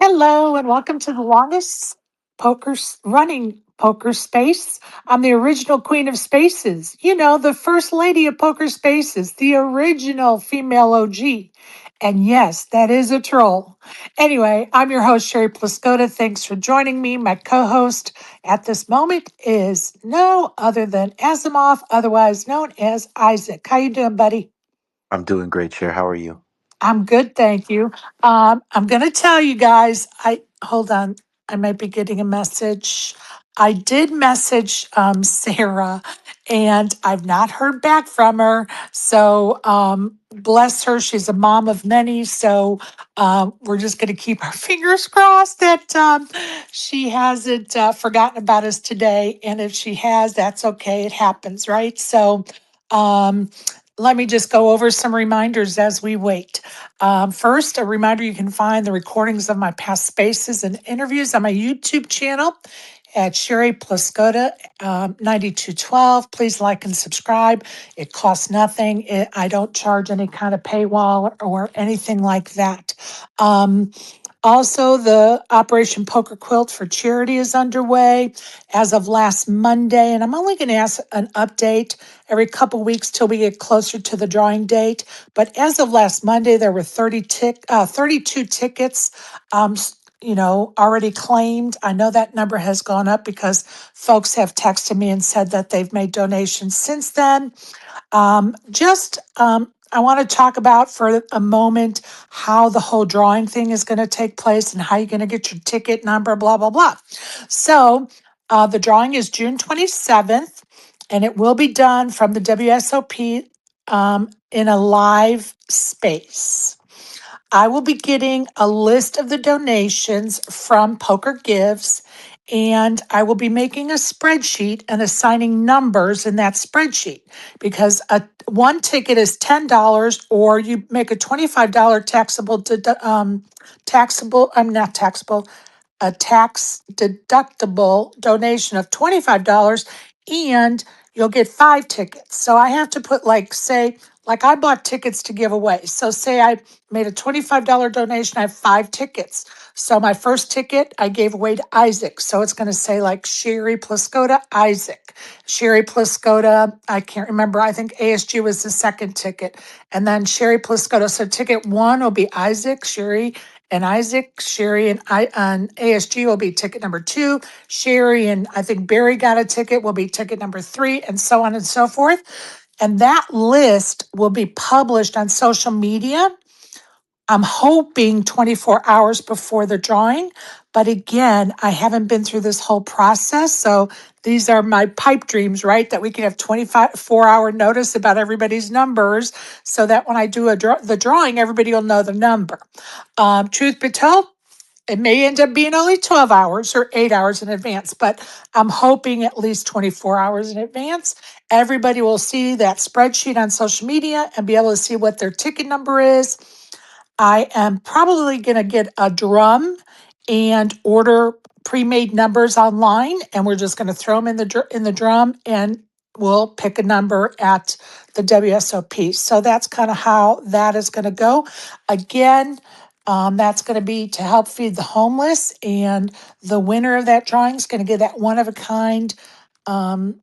Hello, and welcome to the longest running poker space. I'm the original queen of spaces. The first lady of poker spaces, the original female OG. And yes, that is a troll. Anyway, I'm your host, Sherry Pluskota. Thanks for joining me. My co host at this moment is no other than Asimov, otherwise known as Isaac. How you doing, buddy? I'm doing great, Cher. How are you? I'm good, thank you. I'm going to tell you guys. I hold on. I might be getting a message. I did message Sarah, and I've not heard back from her. So bless her. She's a mom of many. So we're just going to keep our fingers crossed that she hasn't forgotten about us today. And if she has, that's okay. It happens, right? So. Um, Let me just go over some reminders as we wait. First, a reminder you can find the recordings of my past spaces and interviews on my YouTube channel at Sherry Pluskota 9212. Please like and subscribe. It costs nothing. I don't charge any kind of paywall or anything like that. Um, Also, the Operation Poker Quilt for Charity is underway as of last Monday, and I'm only going to ask an update every couple weeks till we get closer to the drawing date. But as of last Monday, there were 32 tickets, already claimed. I know that number has gone up because folks have texted me and said that they've made donations since then. I want to talk about for a moment how the whole drawing thing is going to take place and how you're going to get your ticket number, blah, blah, blah. So, the drawing is June 27th, and it will be done from the WSOP in a live space. I will be getting a list of the donations from Poker Gives, and I will be making a spreadsheet and assigning numbers in that spreadsheet because one ticket is $10, or you make a $25 I'm not taxable, a tax deductible donation of $25, and you'll get 5 tickets. So I have to put, like, say, like I bought tickets to give away. So say I made a $25 donation, I have 5 tickets. So my first ticket I gave away to Isaac. So it's going to say like Sherry Pluskota, Isaac. Sherry Pluskota, I can't remember. I think ASG was the second ticket. And then Sherry Pluskota. So ticket one will be Isaac, Sherry, and Isaac. Sherry and I on ASG will be ticket number two. Sherry and I think Barry got a ticket will be ticket number three, and so on and so forth. And that list will be published on social media. I'm hoping 24 hours before the drawing. But again, I haven't been through this whole process. So these are my pipe dreams, right? That we can have 24-hour notice about everybody's numbers so that when I do the drawing, everybody will know the number. Truth be told, it may end up being only 12 hours or 8 hours in advance, but I'm hoping at least 24 hours in advance. Everybody will see that spreadsheet on social media and be able to see what their ticket number is. I am probably going to get a drum and order pre-made numbers online, and we're just going to throw them in the drum, and we'll pick a number at the WSOP. So that's kind of how that is going to go. Again, that's going to be to help feed the homeless, and the winner of that drawing is going to get that one of a kind um,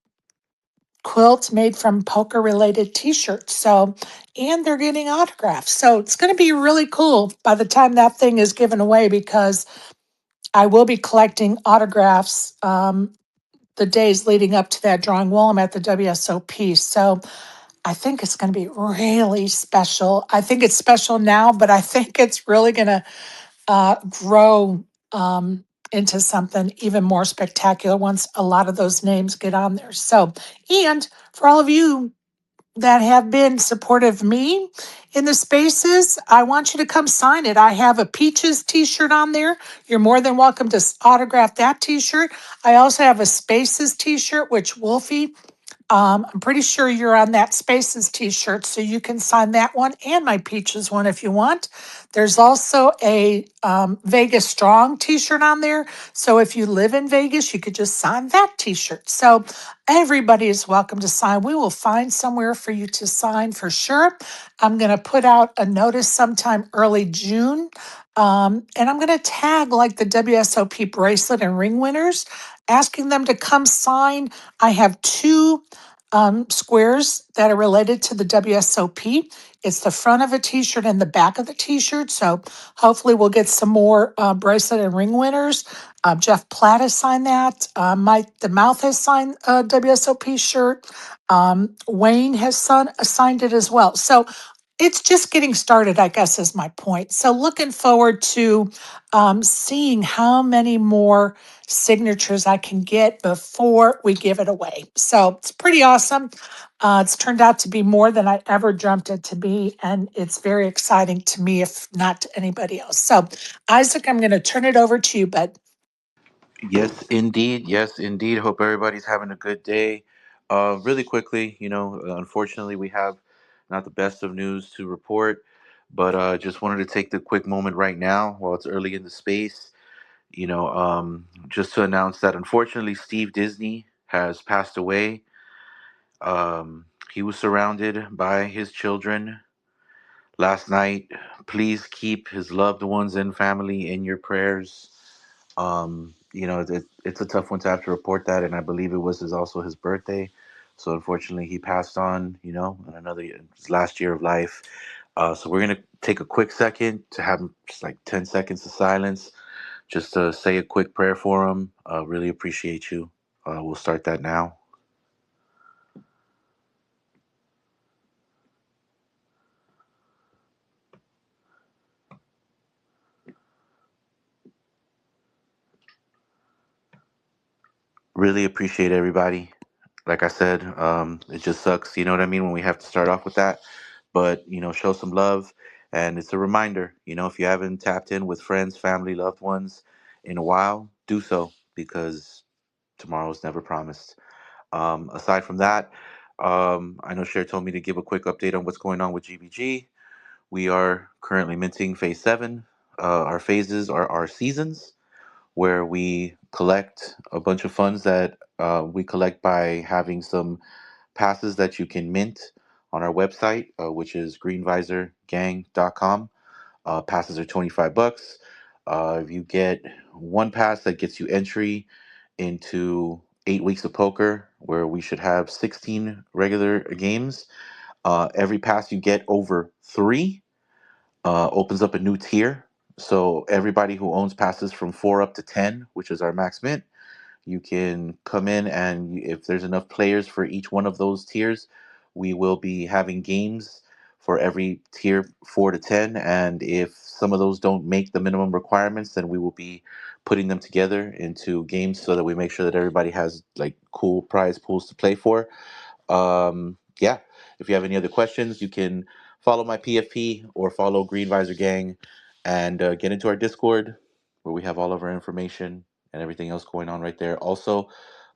quilt made from poker related t-shirts. So, and they're getting autographs. So it's going to be really cool by the time that thing is given away because I will be collecting autographs the days leading up to that drawing while I'm at the WSOP. So I think it's going to be really special. I think it's special now, but I think it's really going to grow into something even more spectacular once a lot of those names get on there. So, and for all of you that have been supportive of me in the spaces, I want you to come sign it. I have a Peaches t-shirt on there. You're more than welcome to autograph that t-shirt. I also have a Spaces t-shirt, which Wolfie, I'm pretty sure you're on that Spaces t-shirt, so you can sign that one and my Peaches one if you want. There's also a Vegas Strong t-shirt on there. So if you live in Vegas, you could just sign that t-shirt. So Everybody is welcome to sign. We will find somewhere for you to sign for sure. I'm going to put out a notice sometime early June. And I'm going to tag like the WSOP bracelet and ring winners, asking them to come sign. I have two squares that are related to the WSOP. It's the front of a t-shirt and the back of the t-shirt. So hopefully we'll get some more bracelet and ring winners. Jeff Platt has signed that. Mike the Mouth has signed a WSOP shirt. Wayne has signed it as well. So it's just getting started, I guess, is my point. So looking forward to seeing how many more signatures I can get before we give it away. So it's pretty awesome. It's turned out to be more than I ever dreamt it to be, and it's very exciting to me, if not to anybody else. So, Isaac, I'm going to turn it over to you, bud. Yes, indeed. Yes, indeed. Hope everybody's having a good day. Really quickly, unfortunately, we have not the best of news to report, but just wanted to take the quick moment right now while it's early in the space, just to announce that unfortunately, Steve Disney has passed away. He was surrounded by his children last night. Please keep his loved ones and family in your prayers. It's a tough one to have to report that, and I believe it was also his birthday. So unfortunately, he passed on, in his last year of life. So we're gonna take a quick second to have just like 10 seconds of silence, just to say a quick prayer for him. Really appreciate you. We'll start that now. Really appreciate everybody. Like I said, it just sucks, you know what I mean, when we have to start off with that. But, show some love. And it's a reminder, if you haven't tapped in with friends, family, loved ones in a while, do so because tomorrow's never promised. Aside from that, I know Cher told me to give a quick update on what's going on with GBG. We are currently minting phase seven. Our phases are our seasons where we collect a bunch of funds that we collect by having some passes that you can mint on our website, which is greenvisorgang.com. Passes are 25 bucks. If you get one pass, that gets you entry into 8 weeks of poker, where we should have 16 regular games. Every pass you get over three opens up a new tier. So everybody who owns passes from 4 up to 10, which is our max mint, you can come in, and if there's enough players for each one of those tiers, we will be having games for every tier 4 to 10. And if some of those don't make the minimum requirements, then we will be putting them together into games so that we make sure that everybody has like cool prize pools to play for. Yeah, if you have any other questions, you can follow my PFP or follow Green Visor Gang and get into our Discord where we have all of our information and everything else going on right there. Also,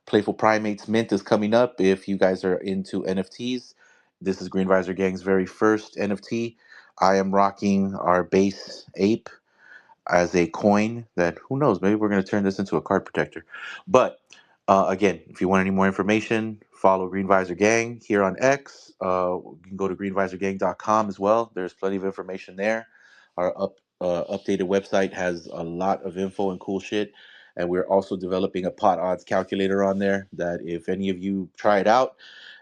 Playful Primates Mint is coming up. If you guys are into NFTs, this is Green Visor Gang's very first NFT. I am rocking our base ape as a coin that, who knows, maybe we're going to turn this into a card protector. But again, if you want any more information, follow Green Visor Gang here on X. You can go to greenvisorgang.com as well. There's plenty of information there. Our updated website has a lot of info and cool shit. And we're also developing a pot odds calculator on there that if any of you try it out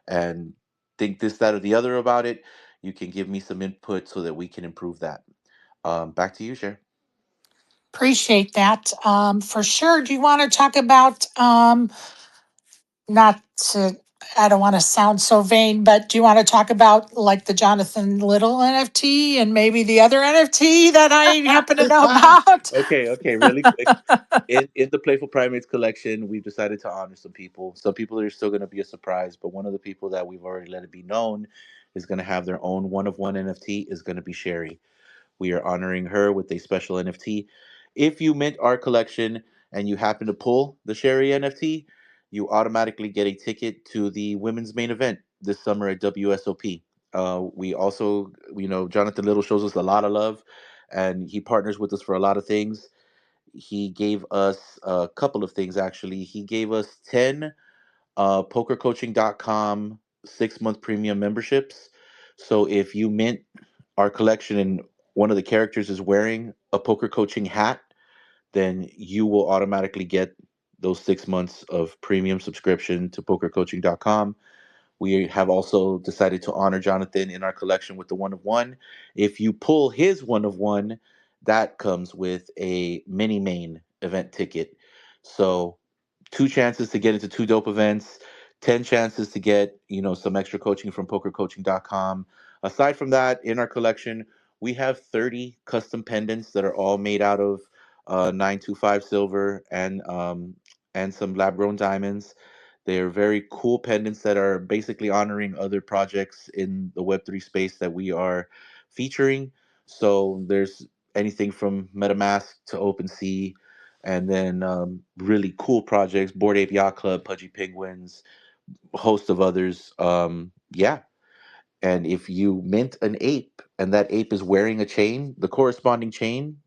and think this, that, or the other about it, you can give me some input so that we can improve that. Back to you, Cher. Appreciate that for sure. Do you want to talk about not to? I don't want to sound so vain, but do you want to talk about like the Jonathan Little NFT and maybe the other NFT that I happen to know about? Okay, really quick. In the Playful Primates collection, we've decided to honor some people. Some people are still going to be a surprise, but one of the people that we've already let it be known is going to have their own one of one NFT is going to be Sherry. We are honoring her with a special NFT. If you mint our collection and you happen to pull the Sherry NFT, you automatically get a ticket to the women's main event this summer at WSOP. We also, Jonathan Little shows us a lot of love, and he partners with us for a lot of things. He gave us a couple of things actually. He gave us 10 pokercoaching.com 6 month premium memberships. So if you mint our collection and one of the characters is wearing a poker coaching hat, then you will automatically get those 6 months of premium subscription to pokercoaching.com. We have also decided to honor Jonathan in our collection with the one of one. If you pull his one of one, that comes with a mini main event ticket. So, two chances to get into two dope events, 10 chances to get, some extra coaching from pokercoaching.com. Aside from that, in our collection, we have 30 custom pendants that are all made out of 925 silver and some lab grown diamonds. They're very cool pendants that are basically honoring other projects in the Web3 space that we are featuring. So there's anything from MetaMask to OpenSea, and then really cool projects, Board Ape Yacht Club, Pudgy Penguins, a host of others. Yeah. And if you mint an ape and that ape is wearing a chain, the corresponding chain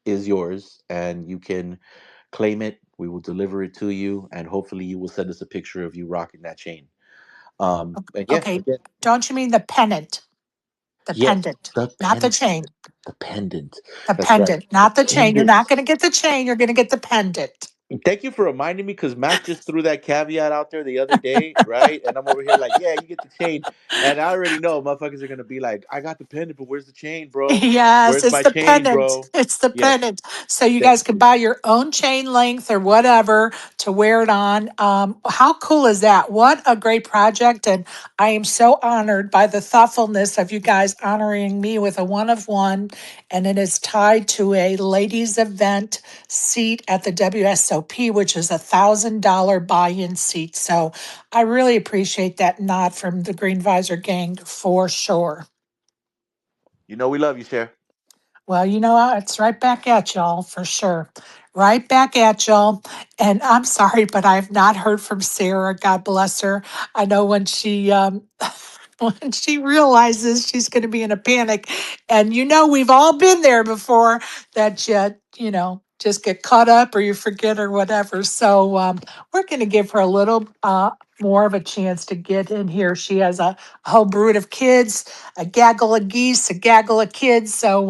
is yours, and you can claim it. We will deliver it to you, and hopefully, you will send us a picture of you rocking that chain. And yeah, Okay, again, don't you mean the pennant? The yes, pendant, the not the pendant, chain. the pendant. The That's right, pendant, the not the chain. You're not pendant. going to get the chain. You're going to get the pendant. Thank you for reminding me, because Mac just threw that caveat out there the other day, right? And I'm over here like, yeah, you get the chain, and I already know motherfuckers are gonna be like, I got the pendant, but where's the chain, bro? Yes, Where's it's my the chain, pennant. bro? It's the Yes, pennant. So you thank guys can you. buy your own chain length or whatever to wear it on. How cool is that? What a great project. And I am so honored by the thoughtfulness of you guys honoring me with a one of one. And it is tied to a ladies event seat at the WSOP, which is $1,000 buy-in seat. So I really appreciate that nod from the Green Visor gang for sure. You know we love you, Cher. Well, it's right back at y'all for sure. Right back at y'all. And I'm sorry, but I've not heard from Sarah. God bless her. I know when she when she realizes she's going to be in a panic, and we've all been there before, that just get caught up or you forget or whatever. So we're going to give her a little more of a chance to get in here. She has a whole brood of kids, a gaggle of geese, a gaggle of kids. So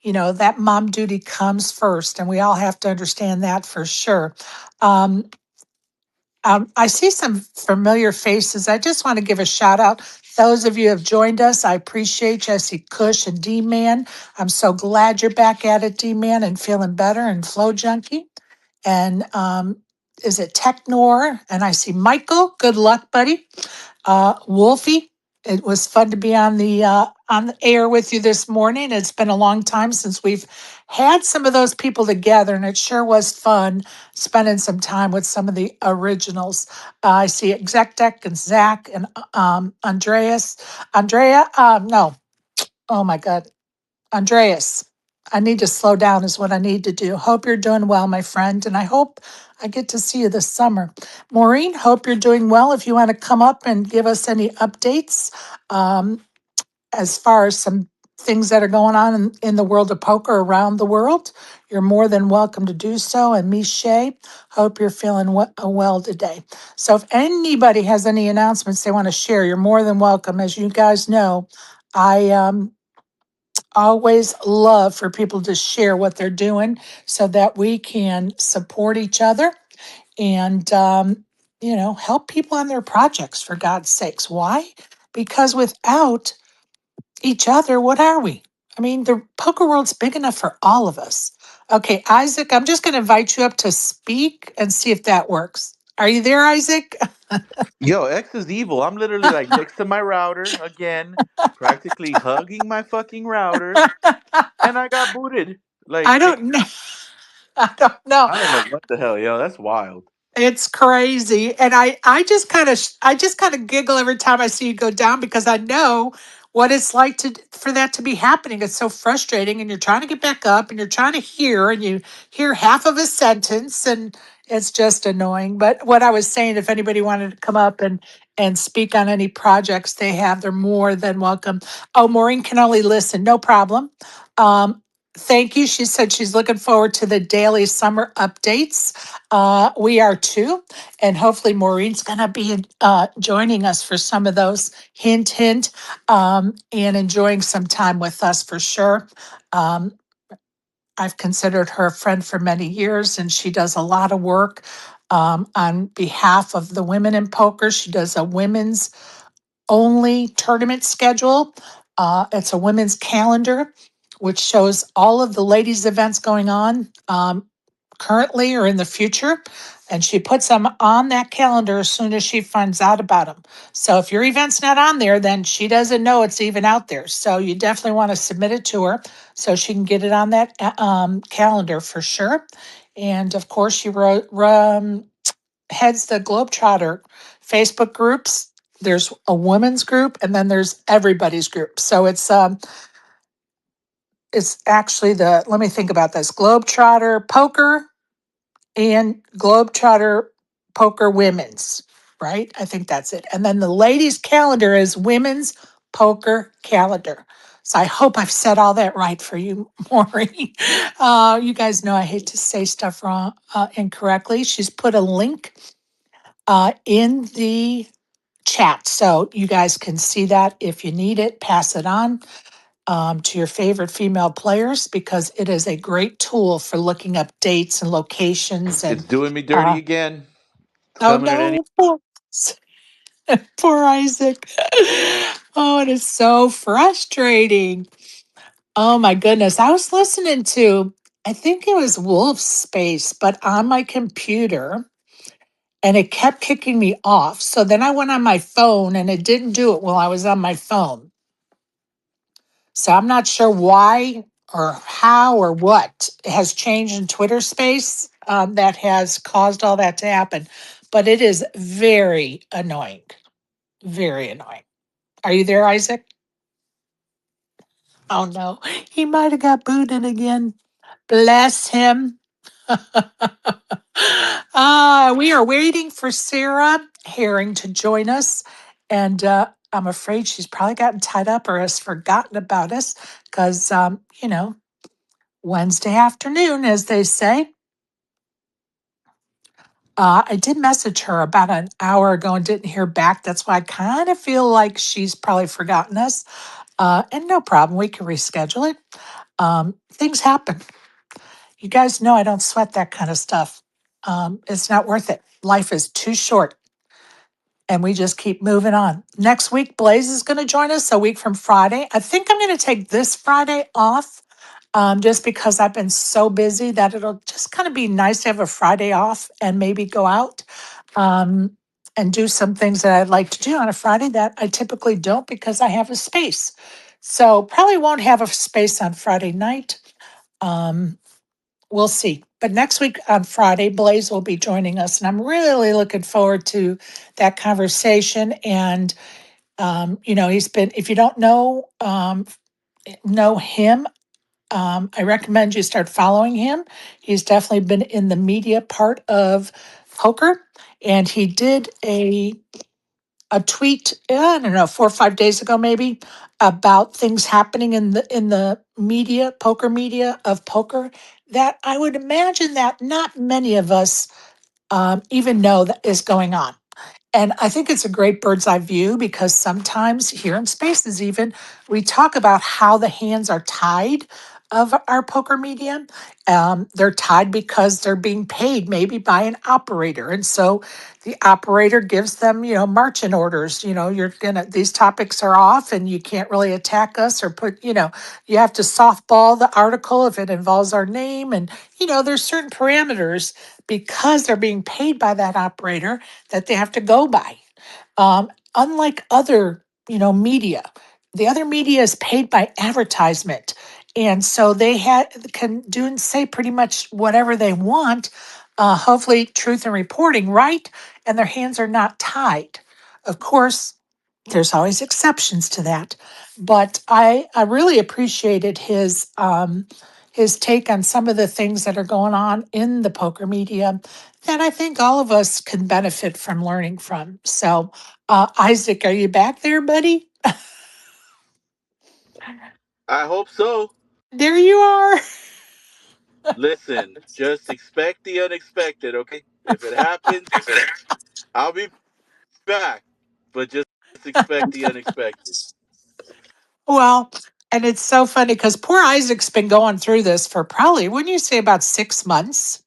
that mom duty comes first, and we all have to understand that for sure. Um, I see some familiar faces. I just want to give a shout out. Those of you who have joined us, I appreciate you. I see Kush and D Man. I'm so glad you're back at it, D Man, and feeling better, and Flow Junkie. And is it Technor? And I see Michael. Good luck, buddy. Wolfie, it was fun to be on the air with you this morning. It's been a long time since we've had some of those people together, and it sure was fun spending some time with some of the originals. I see Exec Deck and Zach and Andreas. Andrea, no, oh my God, Andreas. I need to slow down, is what I need to do. Hope you're doing well, my friend, and I hope I get to see you this summer. Maureen, hope you're doing well. If you want to come up and give us any updates um, as far as some things that are going on in the world of poker around the world, you're more than welcome to do so. And Miche, hope you're feeling well today. So if anybody has any announcements they want to share, you're more than welcome. As you guys know, I always love for people to share what they're doing so that we can support each other and help people on their projects, for God's sakes. Why? Because without each other, what are we? I mean, the poker world's big enough for all of us. Okay, Isaac, I'm just going to invite you up to speak and see if that works. Are you there, Isaac? Yo, X is evil. I'm literally like next to my router again, practically hugging my fucking router, and I got booted like I six don't know. times. I don't know. I don't know what the hell, yo. That's wild. It's crazy. And I just kind of giggle every time I see you go down, because I know what it's like for that to be happening. It's so frustrating, and you're trying to get back up, and you're trying to hear, and you hear half of a sentence, and it's just annoying. But what I was saying, if anybody wanted to come up and speak on any projects they have, they're more than welcome. Oh, Maureen can only listen, no problem. Um, Thank you. She said she's looking forward to the daily summer updates. We are too. And hopefully, Maureen's going to be joining us for some of those. Hint, hint, and enjoying some time with us for sure. Um, I've considered her a friend for many years, and she does a lot of work on behalf of the women in poker. She does a women's only tournament schedule. It's a women's calendar, which shows all of the ladies' events going on currently or in the future. And she puts them on that calendar as soon as she finds out about them. So if your event's not on there, then she doesn't know it's even out there. So you definitely want to submit it to her so she can get it on that calendar for sure. And of course, she heads the Globetrotter Facebook groups. There's a women's group and then there's everybody's group. So it's actually the let me think about this Globetrotter Poker and Globetrotter Poker Women's, right? I think that's it. And then the ladies' calendar is Women's Poker Calendar. So I hope I've said all that right for you, Maureen. You guys know I hate to say stuff wrong incorrectly. She's put a link in the chat. So you guys can see that if you need it, pass it on to your favorite female players because it is a great tool for looking up dates and locations. It's And doing me dirty uh, again. It's oh coming at any. no, poor Isaac. Oh, it is so frustrating. Oh my goodness. I was listening to, I think it was Wolf Space, but on my computer and it kept kicking me off. So then I went on my phone and it didn't do it while I was on my phone. So I'm not sure why or how or what has changed in Twitter space that has caused all that to happen. But it is very annoying. Very annoying. Are you there, Isaac? Oh no, he might have got booted again. Bless him. We are waiting for Sarah Herring to join us. And I'm afraid she's probably gotten tied up or has forgotten about us because, Wednesday afternoon, as they say. I did message her about an hour ago and didn't hear back. That's why I kind of feel like she's probably forgotten us. And no problem, we can reschedule it. Things happen. You guys know I don't sweat that kind of stuff. It's not worth it. Life is too short and we just keep moving on. Next week, Blaze is going to join us a week from Friday. I think I'm going to take this Friday off just because I've been so busy that it'll just kind of be nice to have a Friday off and maybe go out um, and do some things that I'd like to do on a Friday that I typically don't because I have a space. So probably won't have a space on Friday night. Um, we'll see. But next week on Friday, Blaze will be joining us, and I'm really looking forward to that conversation. And he's been. If you don't know him, I recommend you start following him. He's definitely been in the media part of poker, and he did a tweet, I don't know, 4 or 5 days ago maybe, about things happening in the media, poker media of poker, that I would imagine that not many of us even know that is going on. And I think it's a great bird's eye view because sometimes here in spaces, even we talk about how the hands are tied of our poker medium. They're tied because they're being paid maybe by an operator. And so the operator gives them, marching orders. These topics are off and you can't really attack us or you have to softball the article if it involves our name. And, there's certain parameters because they're being paid by that operator that they have to go by. Unlike other, media, the other media is paid by advertisement, and so can do and say pretty much whatever they want. Hopefully, truth and reporting, right? And their hands are not tied. Of course, there's always exceptions to that, but I really appreciated his take on some of the things that are going on in the poker media that I think all of us can benefit from learning from. So, Isaac, are you back there, buddy? I hope so. There you are. Listen, just expect the unexpected, okay? If it happens, I'll be back. But just expect the unexpected. Well, and it's so funny because poor Isaac's been going through this for probably, wouldn't you say, about 6 months?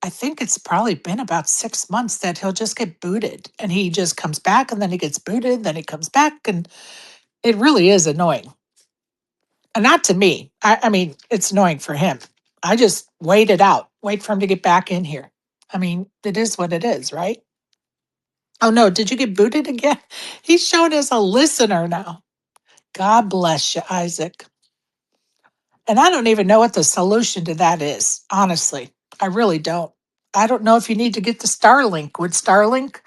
I think it's probably been about 6 months that he'll just get booted and he just comes back and then he gets booted, then he comes back. And it really is annoying. And not to me. I mean, it's annoying for him. I just wait it out, wait for him to get back in here. I mean, it is what it is, right? Oh no, did you get booted again? He's showing us a listener now. God bless you, Isaac. And I don't even know what the solution to that is, honestly. I really don't. I don't know if you need to get the Starlink. Would Starlink,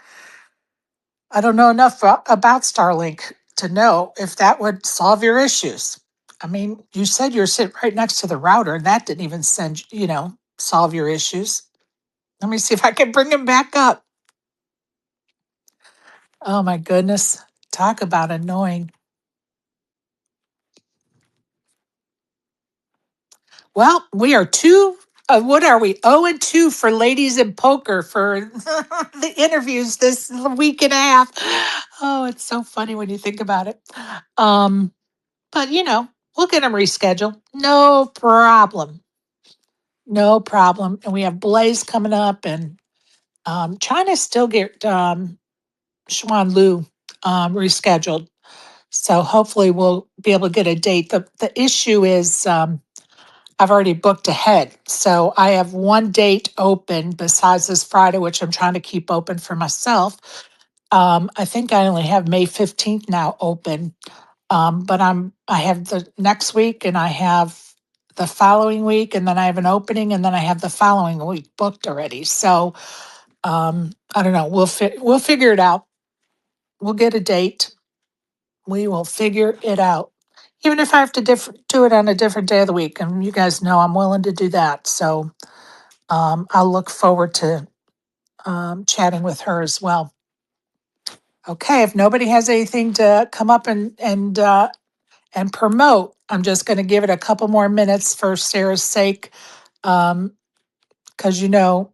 I don't know enough about Starlink to know if that would solve your issues. I mean, you said you're sitting right next to the router, and that didn't even solve your issues. Let me see if I can bring him back up. Oh my goodness. Talk about annoying. Well, we are what are we? 0-2 for ladies in poker for the interviews this week and a half. Oh, it's so funny when you think about it. Um, but we'll get them rescheduled. No problem. No problem. And we have Blaze coming up and trying to still get Xuan Lu rescheduled. So hopefully we'll be able to get a date. The issue is I've already booked ahead. So I have one date open besides this Friday, which I'm trying to keep open for myself. I think I only have May 15th now open. But I have the next week and I have the following week and then I have an opening and then I have the following week booked already. So I don't know. We'll figure it out. We'll get a date. We will figure it out. Even if I have to do it on a different day of the week, and you guys know I'm willing to do that. So I'll look forward to chatting with her as well. Okay, if nobody has anything to come up and promote, I'm just going to give it a couple more minutes for Sarah's sake, because you know,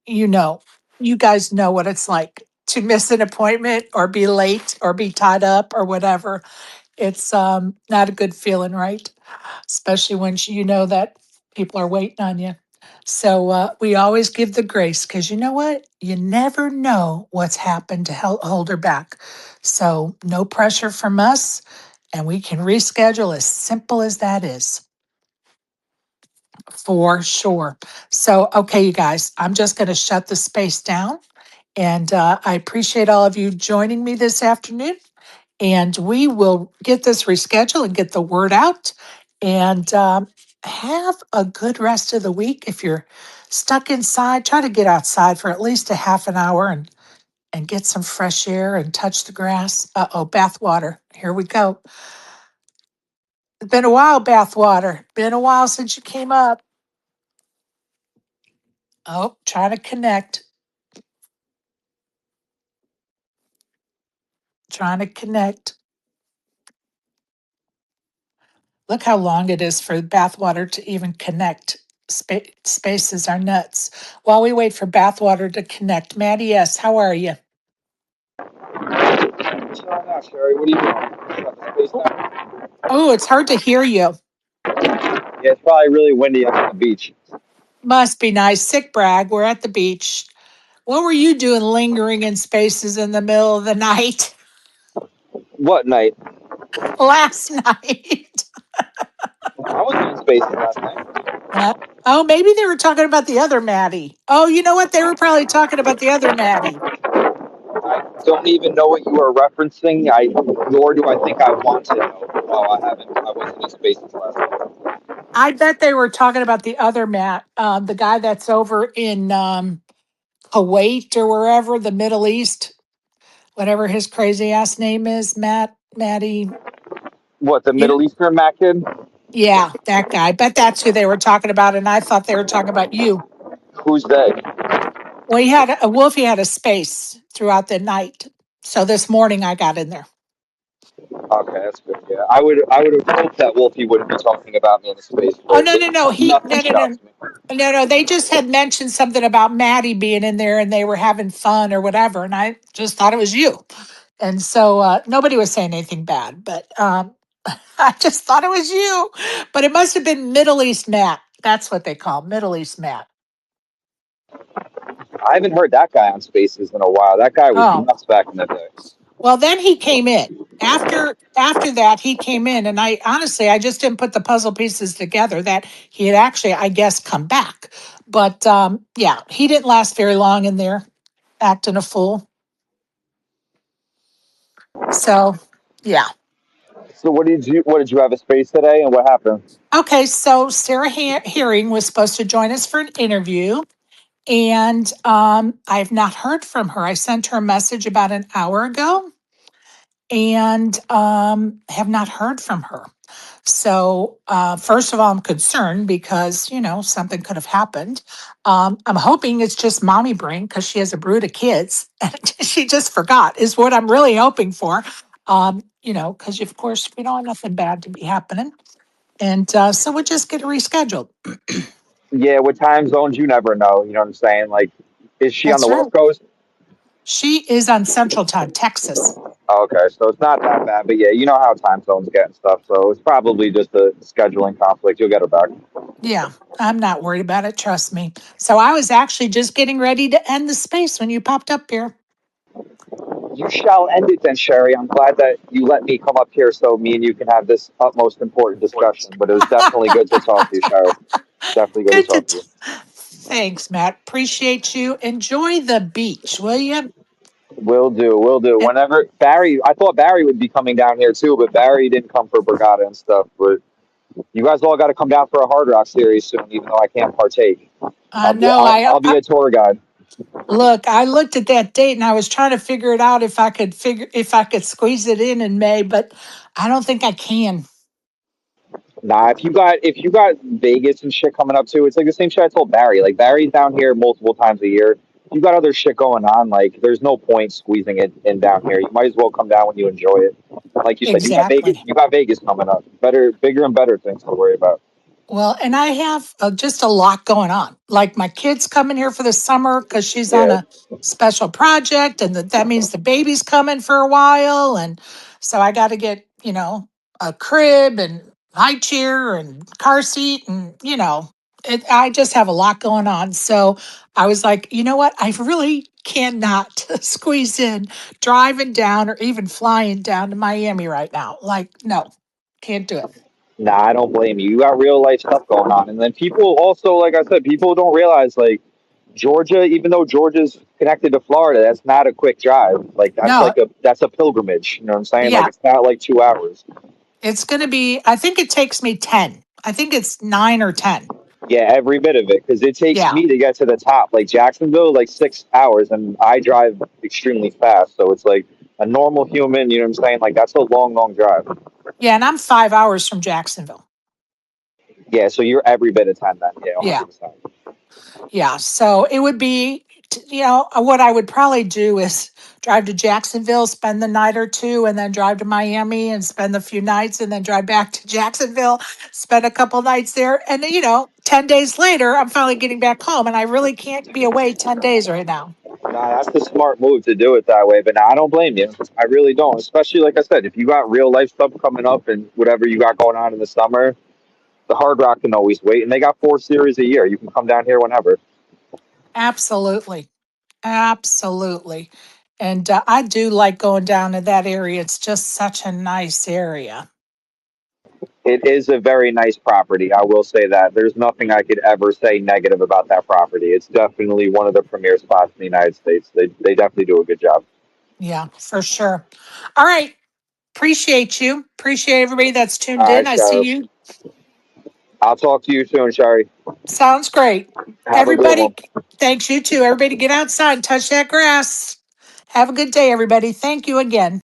you guys know what it's like to miss an appointment or be late or be tied up or whatever. It's not a good feeling, right? Especially when you know that people are waiting on you. So we always give the grace because you know what? You never know what's happened to hold her back. So no pressure from us, and we can reschedule as simple as that is. For sure. So, okay, you guys, I'm just going to shut the space down. And I appreciate all of you joining me this afternoon. And we will get this rescheduled and get the word out. And have a good rest of the week. If you're stuck inside, try to get outside for at least a half an hour and get some fresh air and touch the grass. Uh-oh, bath water. Here we go. It's been a while, bath water. Been a while since you came up. Oh, trying to connect. Trying to connect. Look how long it is for bathwater to even connect. Spaces are nuts. While we wait for bathwater to connect, Maddie, yes, how are you? What's going on, Sherry? What are you doing? Got the space now? Oh, it's hard to hear you. Yeah, it's probably really windy up on the beach. Must be nice. Sick brag. We're at the beach. What were you doing lingering in spaces in the middle of the night What night? last night? I was in spaces last night. Uh, oh, maybe they were talking about the other Maddie. Oh, you know what? They were probably talking about the other Maddie. I don't even know what you are referencing. Nor do I think I want to know. No, I haven't. I wasn't in spaces last night. I bet they were talking about the other Matt, the guy that's over in Kuwait or wherever, the Middle East, whatever his crazy ass name is, Maddie. What, the You know, Middle Eastern Mac kid? yeah, that guy. Bet that's who they were talking about, and I thought they were talking about you. Who's they? Well, Wolfie had a space throughout the night, so this morning I got in there. Okay, that's good. Yeah, I would have hoped that Wolfie wouldn't be talking about me in the space, Oh but no, no, no. nothing shocks me. No, no. They just had mentioned something about Maddie being in there and they were having fun or whatever, and I just thought it was you. And so nobody was saying anything bad, but I just thought it was you. But it must have been Middle East Matt. That's what they call Middle East Matt. I haven't heard that guy on Spaces in a while. That guy was Oh, nuts back in the day. well, then he came in. After that, he came in, and I honestly, I just didn't put the puzzle pieces together that he had actually, I guess, come back. But yeah, he didn't last very long in there, acting a fool. So yeah. So what did you have a space today, and what happened? Okay, so Sarah Herring was supposed to join us for an interview, and I have not heard from her. I sent her a message about an hour ago, and have not heard from her. So, first of all, I'm concerned because, something could have happened. I'm hoping it's just mommy brain because she has a brood of kids and she just forgot, is what I'm really hoping for. Because of course, we don't want nothing bad to be happening. And so we'll just get it rescheduled. Yeah, with time zones, you never know. You know what I'm saying? Like, is she on the That's right. West Coast? She is on Central Time, Texas. Oh, okay, so it's not that bad. But yeah, you know how time zones get and stuff. So it's probably just a scheduling conflict. You'll get her back. Yeah, I'm not worried about it. Trust me. So I was actually just getting ready to end the space when you popped up here. You shall end it then, Sherry. I'm glad that you let me come up here so me and you can have this utmost important discussion. But it was definitely good to talk to you, Sherry. Definitely good to Good to talk to you. Thanks, Matt. Appreciate you. Enjoy the beach, will you? Will do, will do. And Whenever Barry, I thought Barry would be coming down here too, but Barry didn't come for Brigada and stuff. But you guys all got to come down for a Hard Rock series soon, even though I can't partake. I I'll be, know I'll, I, I'll be I a tour guide. look. I looked at that date and I was trying to figure it out if I could squeeze it in May, but I don't think I can. Nah, if you got Vegas and shit coming up too, it's like the same shit I told Barry. Like Barry's down here multiple times a year. You got other shit going on. Like there's no point squeezing it in down here. You might as well come down when you enjoy it. Like you said, you got Vegas. Exactly. You got Vegas coming up. Better, bigger and better things to worry about. Well, and I have just a lot going on. Like my kid's coming here for the summer because she's on Yeah. a special project, and that means the baby's coming for a while. And so I got to get, a crib and high chair and car seat. And, I just have a lot going on. So I was like, you know what? I really cannot squeeze in driving down or even flying down to Miami right now. Like, no, can't do it. Nah, I don't blame you. You got real life stuff going on, and then people also, like I said, people don't realize like Georgia, even though Georgia's connected to Florida, that's not a quick drive. Like No, that's a pilgrimage. You know what I'm saying? Like yeah. it's not like 2 hours. It's going to be, I think it takes me 10. I think it's 9 or 10. Yeah, every bit of it, because it takes Yeah. me to get to the top. Like Jacksonville, like 6 hours, and I drive extremely fast, so it's like a normal human. You know what I'm saying? Like that's a long, long drive. Yeah. And I'm 5 hours from Jacksonville. Yeah, so you're every bit of 10 then. Yeah, Yeah. 100%. Yeah. So it would be, what I would probably do is drive to Jacksonville, spend the night or two, and then drive to Miami and spend a few nights, and then drive back to Jacksonville, spend a couple nights there. And, 10 days later, I'm finally getting back home. And I really can't be away 10 days right now. Nah, that's the smart move to do it that way. But nah, I don't blame you. I really don't. Especially like I said, if you got real life stuff coming up and whatever you got going on in the summer, the Hard Rock can always wait. And they got 4 series a year. You can come down here whenever. Absolutely. Absolutely. And I do like going down to that area. It's just such a nice area. It is a very nice property. I will say that. There's nothing I could ever say negative about that property. It's definitely one of the premier spots in the United States. They definitely do a good job. Yeah, for sure. All right. Appreciate you. Appreciate everybody that's tuned All in. right, I see Sheriff. you. I'll talk to you soon, Sherry. Sounds great. Have a good one. Everybody, thanks you too. Everybody get outside and touch that grass. Have a good day, everybody. Thank you again.